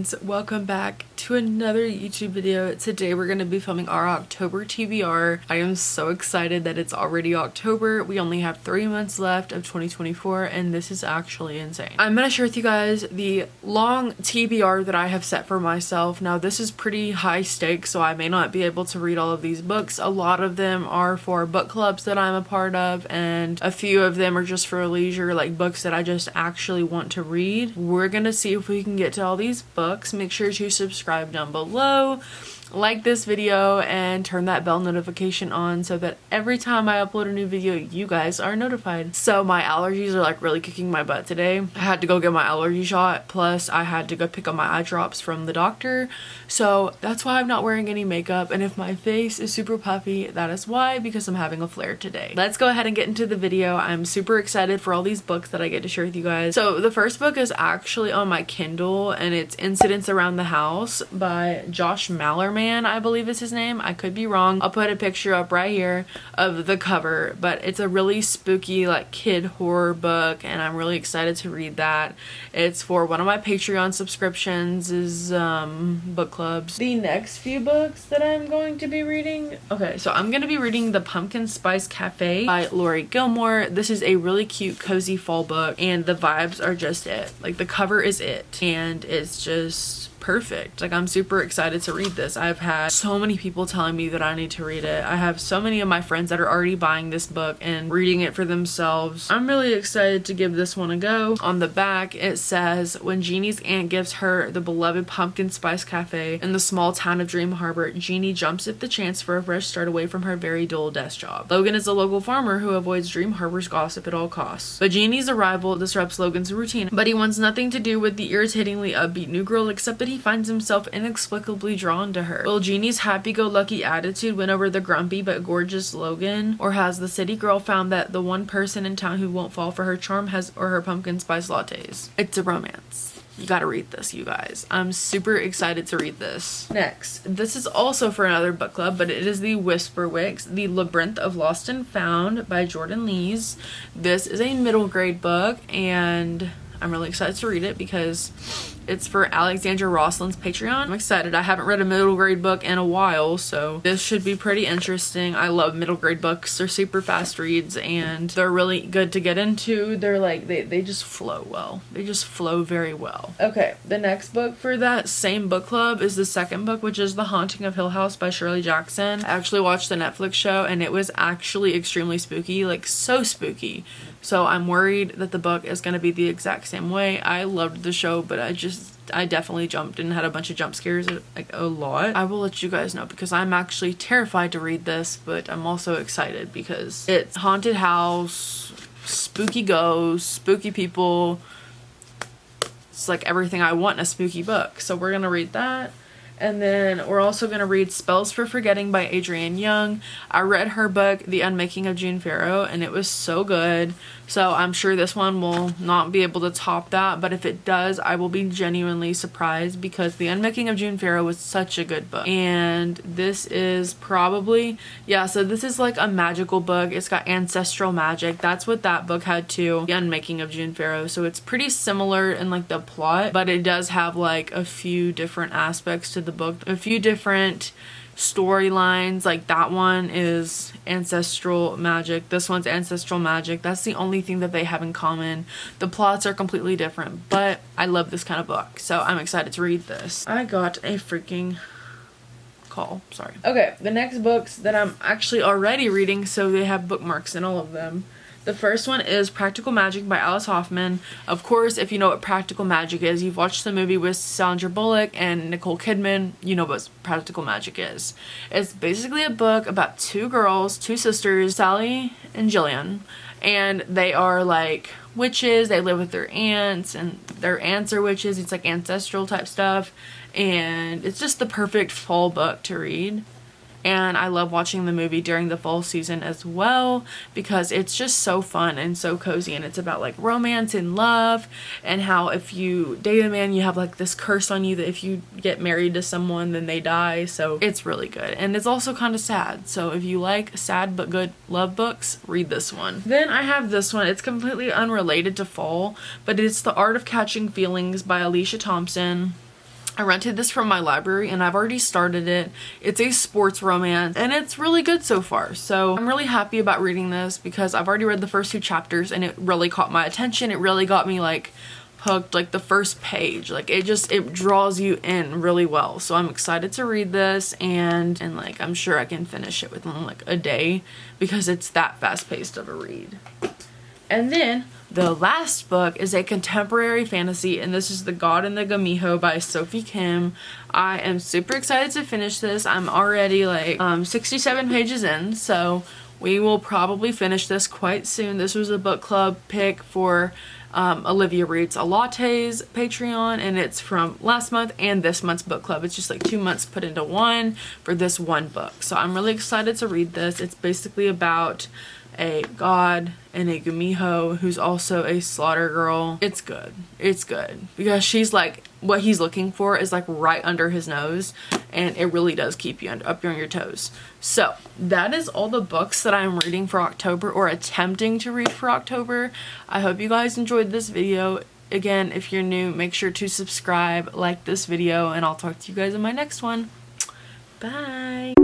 friends, welcome back to another YouTube video. Today we're going to be filming our October TBR. I am so excited that it's already October. We only have 3 months left of 2024 and this is actually insane. I'm going to share with you guys the long TBR that I have set for myself. Now this is pretty high stakes, so I may not be able to read all of these books. A lot of them are for book clubs that I'm a part of and a few of them are just for leisure, like books that I just actually want to read. We're going to see if we can get to all these books. Make sure to subscribe down below, like this video, and turn that bell notification on so that every time I upload a new video you guys are notified. So my allergies are like really kicking my butt today. I had to go get my allergy shot, plus I had to go pick up my eye drops from the doctor, so that's why I'm not wearing any makeup. And if my face is super puffy, that is why, because I'm having a flare today. Let's go ahead and get into the video. I'm super excited for all these books that I get to share with you guys. So the first book is actually on my Kindle and it's Incidents Around the House by Josh Mallerman, I believe is his name. I could be wrong. I'll put a picture up right here of the cover, but it's a really spooky like kid horror book and I'm really excited to read that. It's for one of my Patreon subscriptions is book clubs. The next few books that I'm going to be reading, okay, so I'm going to be reading The Pumpkin Spice Cafe by Lori Gilmore. This is a really cute cozy fall book and the vibes are just it. Like the cover is it and it's just perfect. Like I'm super excited to read this. I've had so many people telling me that I need to read it. I have so many of my friends that are already buying this book and reading it for themselves. I'm really excited to give this one a go. On the back it says, when Jeannie's aunt gives her the beloved Pumpkin Spice Cafe in the small town of Dream Harbor, Jeannie jumps at the chance for a fresh start away from her very dull desk job. Logan is a local farmer who avoids Dream Harbor's gossip at all costs. But Jeannie's arrival disrupts Logan's routine, but he wants nothing to do with the irritatingly upbeat new girl except that he finds himself inexplicably drawn to her. Will Jeannie's happy-go-lucky attitude win over the grumpy but gorgeous Logan? Or has the city girl found that the one person in town who won't fall for her charm has or her pumpkin spice lattes? It's a romance. You gotta read this, you guys. I'm super excited to read this. Next, this is also for another book club, but it is the Whisperwicks, The Labyrinth of Lost and Found by Jordan Lees. This is a middle grade book and I'm really excited to read it because it's for Alexandra Rosslin's Patreon. I'm excited. I haven't read a middle grade book in a while, so this should be pretty interesting. I love middle grade books. They're super fast reads and they're really good to get into. They're like, they just flow well. They just flow very well. Okay, the next book for that same book club is the second book, which is The Haunting of Hill House by Shirley Jackson. I actually watched the Netflix show and it was actually extremely spooky, like so spooky. So I'm worried that the book is going to be the exact same way. I loved the show, but I definitely jumped and had a bunch of jump scares, like a lot. I will let you guys know because I'm actually terrified to read this, but I'm also excited because it's haunted house, spooky ghosts, spooky people. It's like everything I want in a spooky book. So we're going to read that. And then we're also going to read Spells for Forgetting by Adrienne Young. I read her book, The Unmaking of June Farrow, and it was so good. So I'm sure this one will not be able to top that, but if it does, I will be genuinely surprised because The Unmaking of June Farrow was such a good book. And this is probably, yeah, so this is like a magical book. It's got ancestral magic. That's what that book had too, The Unmaking of June Farrow. So it's pretty similar in like the plot, but it does have like a few different aspects to the book, a few different storylines. Like that one is ancestral magic, this one's ancestral magic. That's the only thing that they have in common. The plots are completely different, but I love this kind of book, so I'm excited to read this. I got a freaking call, sorry. Okay, the next books that I'm actually already reading, so they have bookmarks in all of them. The first one is Practical Magic by Alice Hoffman. Of course, if you know what Practical Magic is, you've watched the movie with Sandra Bullock and Nicole Kidman, you know what Practical Magic is. It's basically a book about two girls, two sisters, Sally and Jillian, and they are like witches. They live with their aunts and their aunts are witches. It's like ancestral type stuff, and it's just the perfect fall book to read. And I love watching the movie during the fall season as well because it's just so fun and so cozy, and it's about like romance and love and how if you date a man you have like this curse on you that if you get married to someone then they die. So it's really good, and it's also kind of sad, so if you like sad but good love books, read this one. Then I have this one. It's completely unrelated to fall, but it's The Art of Catching Feelings by Alicia Thompson. I rented this from my library and I've already started it. It's a sports romance and it's really good so far. So I'm really happy about reading this because I've already read the first 2 chapters and it really caught my attention. It really got me like hooked, like the first page. Like it draws you in really well. So I'm excited to read this and like I'm sure I can finish it within like a day because it's that fast-paced of a read. And then the last book is a contemporary fantasy, and this is The God and the Gumiho by Sophie Kim. I am super excited to finish this. I'm already like 67 pages in, so we will probably finish this quite soon. This was a book club pick for Olivia Reads a Latte's Patreon, and it's from last month and this month's book club. It's just like 2 months put into one for this one book. So I'm really excited to read this. It's basically about a god and a gumiho who's also a slaughter girl. It's good. It's good because she's like, what he's looking for is like right under his nose, and it really does keep you up on your toes. So that is all the books that I'm reading for October, or attempting to read for October. I hope you guys enjoyed this video. Again, if you're new, make sure to subscribe, like this video, and I'll talk to you guys in my next one. Bye.